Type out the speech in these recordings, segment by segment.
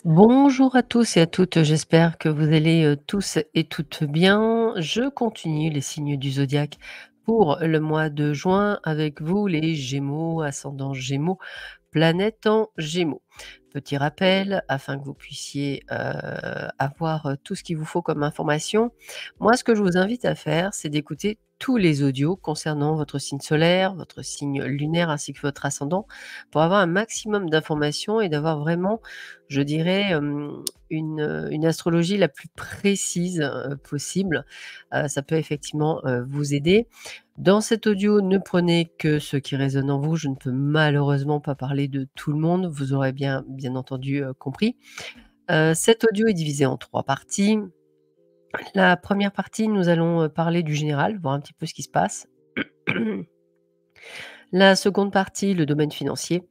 Bonjour à tous et à toutes, j'espère que vous allez, tous et toutes bien. Je continue les signes du zodiaque pour le mois de juin avec vous les Gémeaux, ascendant Gémeaux, planète en Gémeaux. Petit rappel afin que vous puissiez, avoir, tout ce qu'il vous faut comme information. Moi, ce que je vous invite à faire, c'est d'écouter tous les audios concernant votre signe solaire, votre signe lunaire ainsi que votre ascendant, pour avoir un maximum d'informations et d'avoir vraiment, je dirais, une astrologie la plus précise, possible. Ça peut effectivement, vous aider. Dans cet audio, ne prenez que ce qui résonne en vous. Je ne peux malheureusement pas parler de tout le monde, vous aurez bien entendu, compris. Cet audio est divisé en 3 parties. La première partie, nous allons, parler du général, voir un petit peu ce qui se passe. La seconde partie, le domaine financier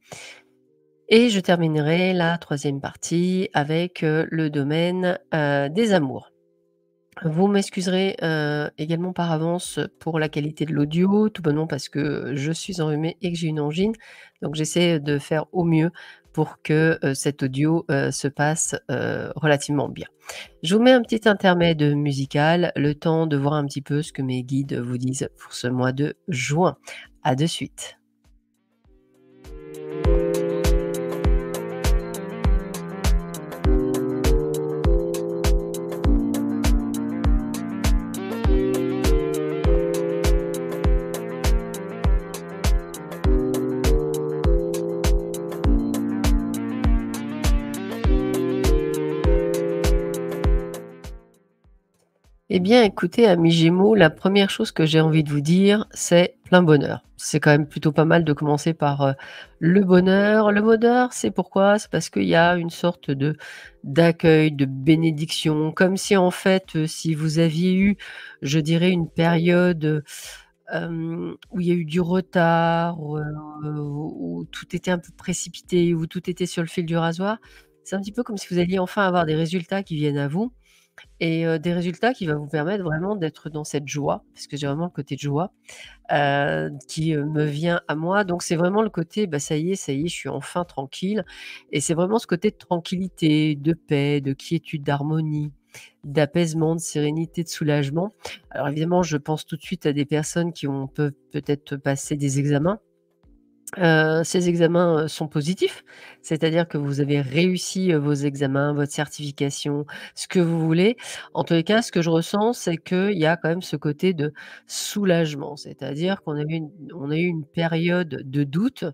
et je terminerai la troisième partie avec, le domaine, des amours. Vous m'excuserez, également par avance pour la qualité de l'audio, tout bonnement parce que je suis enrhumée et que j'ai une angine. Donc j'essaie de faire au mieux pour que, cet audio, se passe, relativement bien. Je vous mets un petit intermède musical, le temps de voir un petit peu ce que mes guides vous disent pour ce mois de juin. À de suite. Eh bien, écoutez, amis Gémeaux, la première chose que j'ai envie de vous dire, c'est plein bonheur. C'est quand même plutôt pas mal de commencer par, le bonheur. Le bonheur, c'est pourquoi? C'est parce qu'il y a une sorte de d'accueil, de bénédiction, comme si en fait, si vous aviez eu, je dirais, une période, où il y a eu du retard, où tout était un peu précipité, où tout était sur le fil du rasoir, c'est un petit peu comme si vous alliez enfin avoir des résultats qui viennent à vous et des résultats qui va vous permettre vraiment d'être dans cette joie, parce que j'ai vraiment le côté de joie, qui, me vient à moi. Donc c'est vraiment le côté, bah, ça y est, je suis enfin tranquille et c'est vraiment ce côté de tranquillité, de paix, de quiétude, d'harmonie, d'apaisement, de sérénité, de soulagement. Alors évidemment, je pense tout de suite à des personnes qui ont peut-être passé des examens. Ces examens, sont positifs, c'est-à-dire que vous avez réussi, vos examens, votre certification, ce que vous voulez. En tous les cas, ce que je ressens, c'est qu'il y a quand même ce côté de soulagement, c'est-à-dire on a eu une période de doute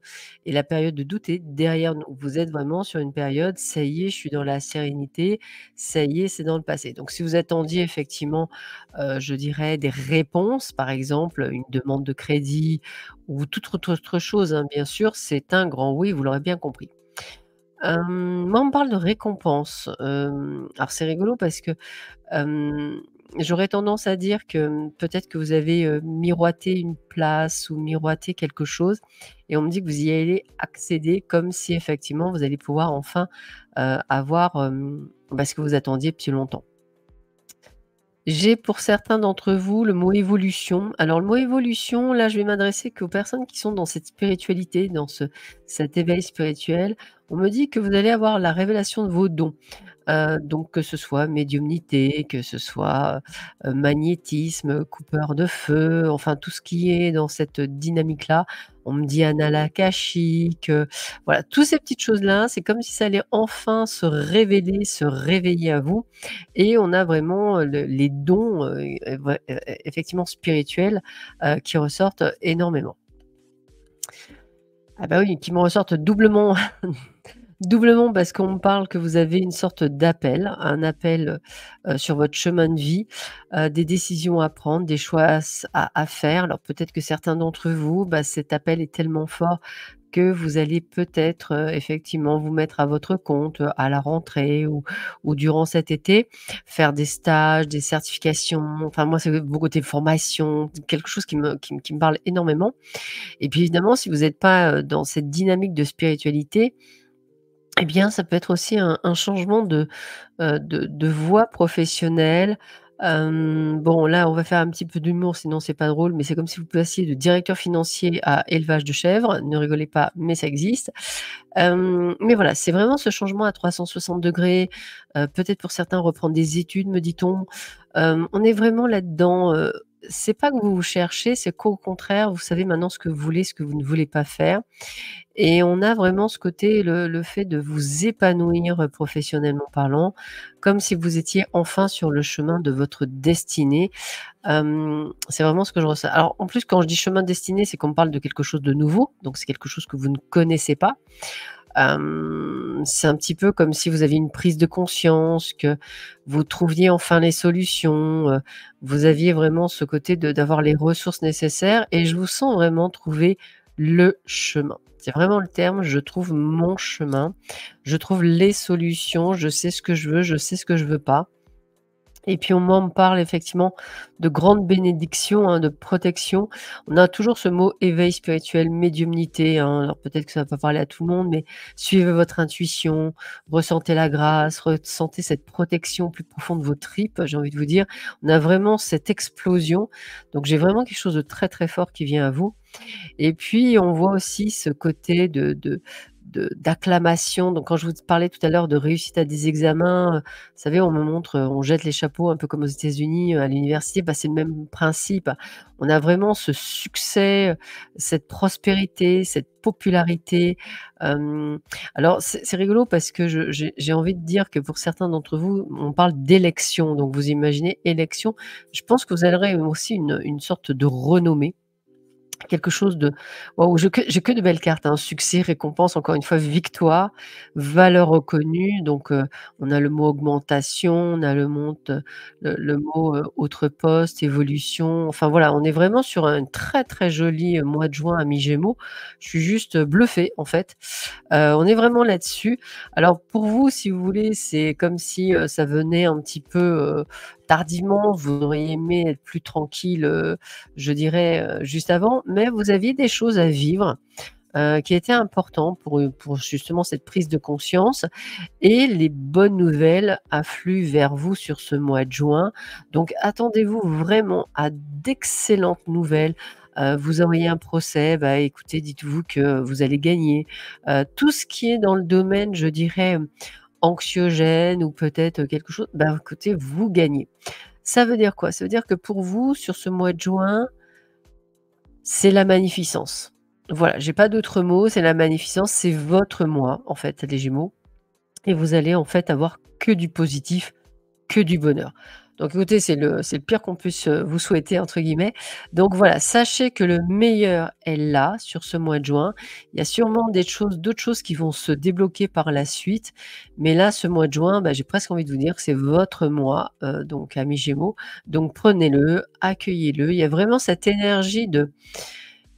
et la période de doute est derrière nous. Vous êtes vraiment sur une période: «Ça y est, je suis dans la sérénité, ça y est, c'est dans le passé». Donc si vous attendiez effectivement, je dirais des réponses, par exemple, une demande de crédit, ou toute autre chose, hein, bien sûr, c'est un grand oui, vous l'aurez bien compris. Moi, on me parle de récompense, alors c'est rigolo parce que, hem, j'aurais tendance à dire que, peut-être que vous avez, miroité une place ou miroité quelque chose et on me dit que vous y allez accéder comme si effectivement vous allez pouvoir enfin, avoir, bah, ce que vous attendiez depuis longtemps. J'ai pour certains d'entre vous le mot évolution. Alors le mot évolution, là, je vais m'adresser qu'aux personnes qui sont dans cette spiritualité, dans cet éveil spirituel. On me dit que vous allez avoir la révélation de vos dons. Donc que ce soit médiumnité, que ce soit, magnétisme, coupeur de feu, enfin tout ce qui est dans cette dynamique-là. On me dit annales akashiques, voilà, toutes ces petites choses-là, c'est comme si ça allait enfin se révéler, se réveiller à vous et on a vraiment, les dons, effectivement spirituels, qui ressortent énormément. Ah bah oui, qui me ressortent doublement. Doublement parce qu'on me parle que vous avez une sorte d'appel, un appel, sur votre chemin de vie, des décisions à prendre, des choix à faire. Alors peut-être que certains d'entre vous, bah, cet appel est tellement fort que vous allez peut-être, effectivement vous mettre à votre compte, à la rentrée ou durant cet été, faire des stages, des certifications. Enfin moi, c'est mon côté formation, quelque chose qui me parle énormément et puis évidemment, si vous n'êtes pas, dans cette dynamique de spiritualité, eh bien, ça peut être aussi un changement de voie professionnelle, Bon là, on va faire un petit peu d'humour, sinon c'est pas drôle, mais c'est comme si vous passiez de directeur financier à élevage de chèvres. Ne rigolez pas, mais ça existe. Mais voilà, c'est vraiment ce changement à 360°, peut-être pour certains reprendre des études, me dit-on. On est vraiment là-dedans, c'est pas que vous vous cherchez, c'est qu'au contraire, vous savez maintenant ce que vous voulez, ce que vous ne voulez pas faire et on a vraiment ce côté, le fait de vous épanouir, professionnellement parlant, comme si vous étiez enfin sur le chemin de votre destinée. C'est vraiment ce que je ressens. Alors en plus, quand je dis chemin de destinée, c'est qu'on me parle de quelque chose de nouveau, donc c'est quelque chose que vous ne connaissez pas. C'est un petit peu comme si vous aviez une prise de conscience, que vous trouviez enfin les solutions, vous aviez vraiment ce côté de d'avoir les ressources nécessaires et je vous sens vraiment trouver le chemin. C'est vraiment le terme, je trouve mon chemin, je trouve les solutions, je sais ce que je veux, je sais ce que je veux pas. Et puis au moins on me parle effectivement de grandes bénédictions, hein, de protection. On a toujours ce mot éveil spirituel, médiumnité, hein, alors peut-être que ça va pas parler à tout le monde, mais suivez votre intuition, ressentez la grâce, ressentez cette protection au plus profond de vos tripes, j'ai envie de vous dire. On a vraiment cette explosion, donc j'ai vraiment quelque chose de très, très fort qui vient à vous. Et puis, on voit aussi ce côté de d'acclamation. Donc quand je vous parlais tout à l'heure de réussite à des examens, vous savez, on me montre, on jette les chapeaux un peu comme aux États-Unis, à l'université, bah, c'est le même principe. On a vraiment ce succès, cette prospérité, cette popularité. Hem, alors c'est rigolo parce que j'ai envie de dire que pour certains d'entre vous, on parle d'élection, donc vous imaginez élection. Je pense que vous aurez aussi une sorte de renommée. Quelque chose de waouh, j'ai que de belles cartes, hein. Succès, récompense, encore une fois, victoire, valeur reconnue, donc on a le mot augmentation, on a le mot, autre poste, évolution, enfin voilà, on est vraiment sur un très, très joli, mois de juin à mi-Gémeaux. Je suis juste, bluffée, en fait. On est vraiment là-dessus. Alors pour vous, si vous voulez, c'est comme si, ça venait un petit peu, tardivement. Vous auriez aimé être plus tranquille, je dirais, juste avant, mais vous aviez des choses à vivre, qui étaient importants pour justement cette prise de conscience et les bonnes nouvelles affluent vers vous sur ce mois de juin. Donc attendez-vous vraiment à d'excellentes nouvelles. Vous auriez un procès, bah, écoutez, dites-vous que vous allez gagner. Tout ce qui est dans le domaine, je dirais, anxiogène ou peut-être quelque chose, bah, écoutez, vous gagnez. Ça veut dire quoi? Ça veut dire que pour vous, sur ce mois de juin, c'est la magnificence. Voilà, j'ai pas d'autres mots, c'est la magnificence, c'est votre mois, en fait, les Gémeaux et vous allez, en fait, avoir que du positif, que du bonheur. Donc écoutez, c'est le pire qu'on puisse, vous «souhaiter» entre guillemets. Donc voilà, sachez que le meilleur est là, sur ce mois de juin. Il y a sûrement d'autres choses qui vont se débloquer par la suite, mais là, ce mois de juin, bah, j'ai presque envie de vous dire que c'est votre mois, donc amis Gémeaux. Donc prenez-le, accueillez-le. Il y a vraiment cette énergie de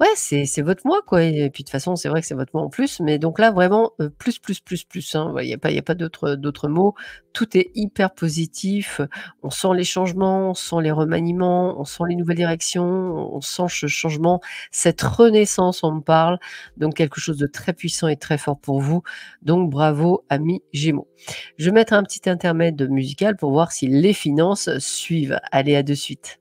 ouais, c'est votre mois, quoi et puis de toute façon, c'est vrai que c'est votre mois en plus, mais donc là vraiment, plus, hein. Ouais, il y a pas d'autres mots. Tout est hyper positif, on sent les changements, on sent les remaniements, on sent les nouvelles directions, on sent ce changement, cette renaissance, on me parle, donc quelque chose de très puissant et très fort pour vous, donc bravo amis Gémeaux. Je vais mettre un petit intermède musical pour voir si les finances suivent. Allez, à de suite.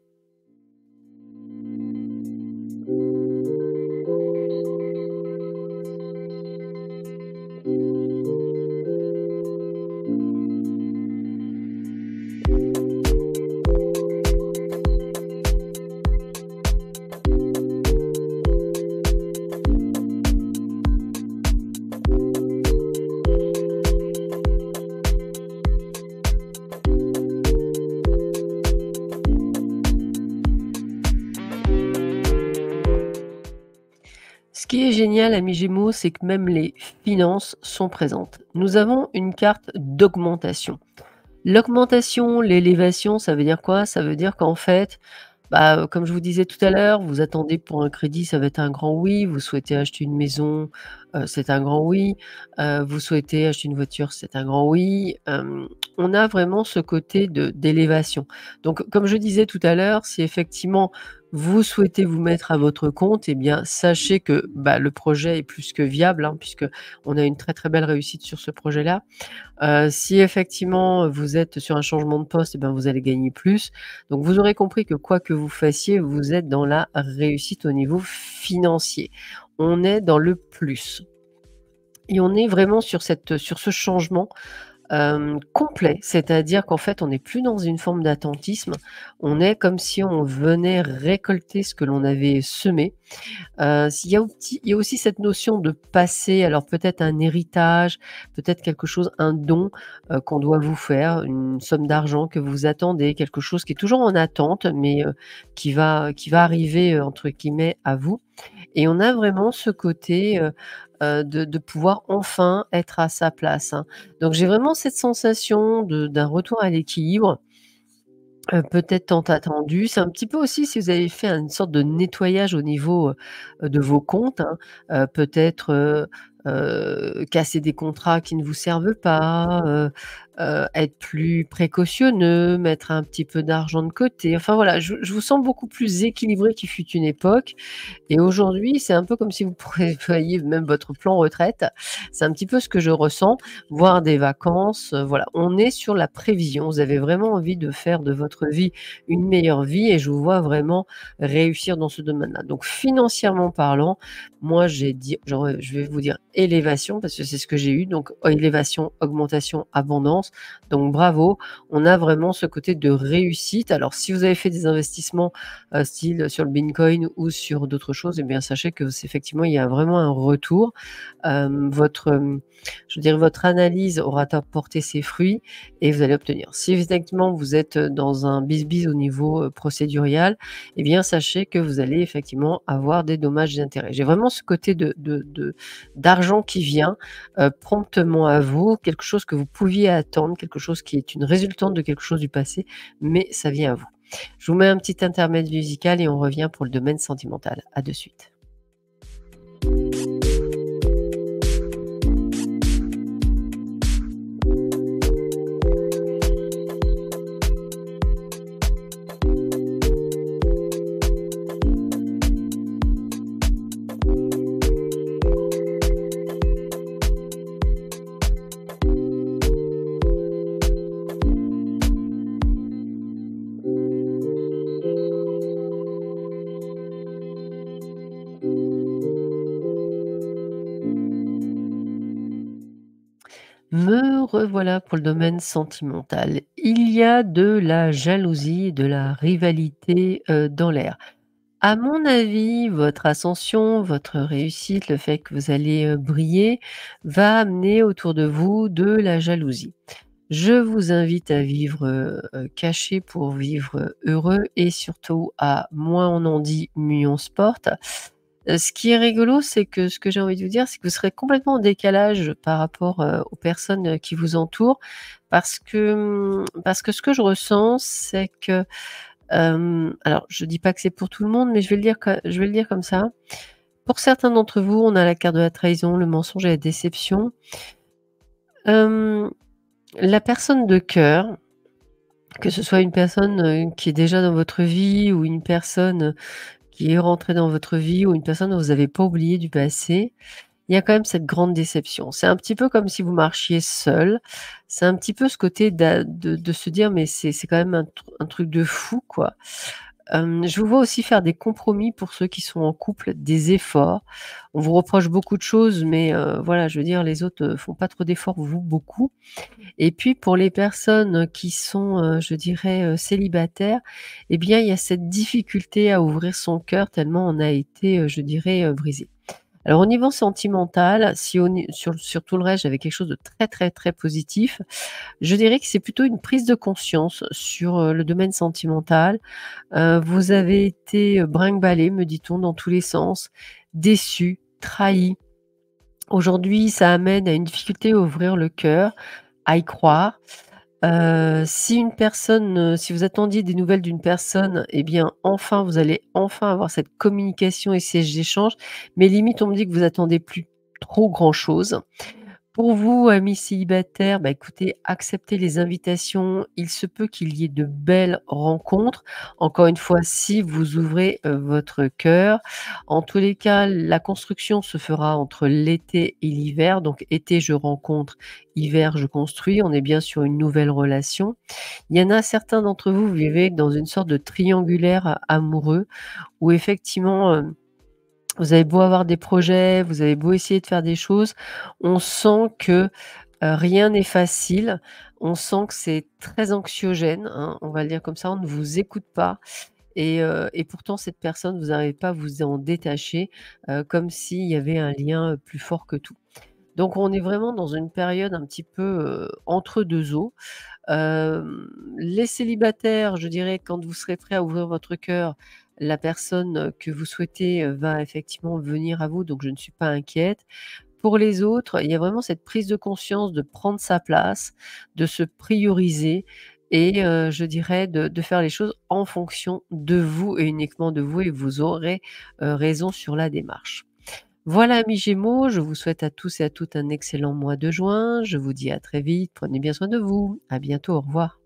Ce qui est génial, amis Gémeaux, c'est que même les finances sont présentes. Nous avons une carte d'augmentation. L'augmentation, l'élévation, ça veut dire quoi? Ça veut dire qu'en fait, bah, comme je vous disais tout à l'heure, vous attendez pour un crédit, ça va être un grand oui, vous souhaitez acheter une maison, c'est un grand oui. Vous souhaitez acheter une voiture, c'est un grand oui. On a vraiment ce côté d'élévation. Donc comme je disais tout à l'heure, si effectivement vous souhaitez vous mettre à votre compte, eh bien sachez que, bah, le projet est plus que viable, hein, puisque on a une très, très belle réussite sur ce projet-là. Si effectivement vous êtes sur un changement de poste, eh ben, vous allez gagner plus. Donc vous aurez compris que quoi que vous fassiez, vous êtes dans la réussite au niveau financier. On est dans le plus et on est vraiment sur ce changement, complet. C'est-à-dire qu'en fait, on n'est plus dans une forme d'attentisme. On est comme si on venait récolter ce que l'on avait semé. Il y a aussi cette notion de passé, alors peut-être un héritage, peut-être quelque chose, un don, qu'on doit vous faire, une somme d'argent que vous attendez, quelque chose qui est toujours en attente, mais qui va arriver, entre guillemets «à vous». Et on a vraiment ce côté, de pouvoir enfin être à sa place, hein. Donc j'ai vraiment cette sensation d'un retour à l'équilibre. Peut-être tant attendu. C'est un petit peu aussi si vous avez fait une sorte de nettoyage au niveau, de vos comptes, hein. Peut-être, casser des contrats qui ne vous servent pas, être plus précautionneux, mettre un petit peu d'argent de côté. Enfin voilà, je vous sens beaucoup plus équilibré qu'il fut une époque et aujourd'hui, c'est un peu comme si vous prévoyiez même votre plan retraite. C'est un petit peu ce que je ressens, voire des vacances, voilà. On est sur la prévision. Vous avez vraiment envie de faire de votre vie une meilleure vie et je vous vois vraiment réussir dans ce domaine-là. Donc financièrement parlant, moi j'ai dit je vais vous dire élévation parce que c'est ce que j'ai eu, donc élévation, augmentation, abondance. Donc bravo, on a vraiment ce côté de réussite. Alors si vous avez fait des investissements, style sur le bitcoin ou sur d'autres choses, eh bien sachez que c'est effectivement il y a vraiment un retour. Je dirais votre analyse aura apporté ses fruits et vous allez obtenir. Si effectivement vous êtes dans un bisbis au niveau, procédurial, eh bien sachez que vous allez effectivement avoir des dommages et intérêts. J'ai vraiment ce côté d'argent qui vient, promptement à vous, quelque chose que vous pouviez attendre, quelque chose qui est une résultante de quelque chose du passé, mais ça vient à vous. Je vous mets un petit intermède musical et on revient pour le domaine sentimental. À de suite. Me revoilà pour le domaine sentimental. Il y a de la jalousie et de la rivalité, dans l'air. À mon avis, votre ascension, votre réussite, le fait que vous allez, briller, va amener autour de vous de la jalousie. Je vous invite à vivre, caché pour vivre, heureux et surtout à moins on en dit, mieux on se porte. Ce qui est rigolo, c'est que ce que j'ai envie de vous dire, c'est que vous serez complètement en décalage par rapport, aux personnes, qui vous entourent parce que ce que je ressens, c'est que, alors je dis pas que c'est pour tout le monde, mais je vais le dire comme ça. Pour certains d'entre vous, on a la carte de la trahison, le mensonge et la déception. Hem, la personne de cœur, que ce soit une personne, qui est déjà dans votre vie ou une personne, qui est rentrée dans votre vie ou une personne dont vous avez pas oublié du passé, il y a quand même cette grande déception. C'est un petit peu comme si vous marchiez seul. C'est un petit peu ce côté de se dire: «Mais c'est quand même un truc de fou, quoi». Je vous vois aussi faire des compromis pour ceux qui sont en couple, des efforts. On vous reproche beaucoup de choses, mais voilà, je veux dire les autres, font pas trop d'efforts, vous beaucoup. Et puis pour les personnes qui sont, je dirais, célibataires, eh bien, il y a cette difficulté à ouvrir son cœur tellement on a été, je dirais, brisé. Alors au niveau sentimental, si au ni sur tout le reste, j'avais quelque chose de très, très, très positif, je dirais que c'est plutôt une prise de conscience sur, le domaine sentimental. Vous avez été, brinque-ballé, me dit-on, dans tous les sens, déçu, trahi. Aujourd'hui, ça amène à une difficulté à ouvrir le cœur, à y croire. Si une personne, si vous attendiez des nouvelles d'une personne, eh bien, enfin, vous allez enfin avoir cette communication et ces échanges, mais limite, on me dit que vous attendez plus. trop grand-chose. Pour vous, amis célibataires, bah, écoutez, acceptez les invitations. Il se peut qu'il y ait de belles rencontres. Encore une fois, si vous ouvrez, votre cœur. En tous les cas, la construction se fera entre l'été et l'hiver. Donc été, je rencontre, hiver, je construis. On est bien sur une nouvelle relation. Il y en a certains d'entre vous, vous vivez dans une sorte de triangulaire amoureux où effectivement, vous avez beau avoir des projets, vous avez beau essayer de faire des choses, on sent que, rien n'est facile. On sent que c'est très anxiogène, hein, on va le dire comme ça, on ne vous écoute pas et pourtant cette personne, vous n'arrivez pas à vous en détacher, comme s'il y avait un lien, plus fort que tout. Donc on est vraiment dans une période un petit peu, entre 2 eaux. Les célibataires, je dirais quand vous serez prêt à ouvrir votre cœur, la personne, que vous souhaitez, va effectivement venir à vous, donc je ne suis pas inquiète. Pour les autres, il y a vraiment cette prise de conscience de prendre sa place, de se prioriser et je dirais de faire les choses en fonction de vous et uniquement de vous et vous aurez, raison sur la démarche. Voilà amis Gémeaux, je vous souhaite à tous et à toutes un excellent mois de juin. Je vous dis à très vite, prenez bien soin de vous. À bientôt, au revoir.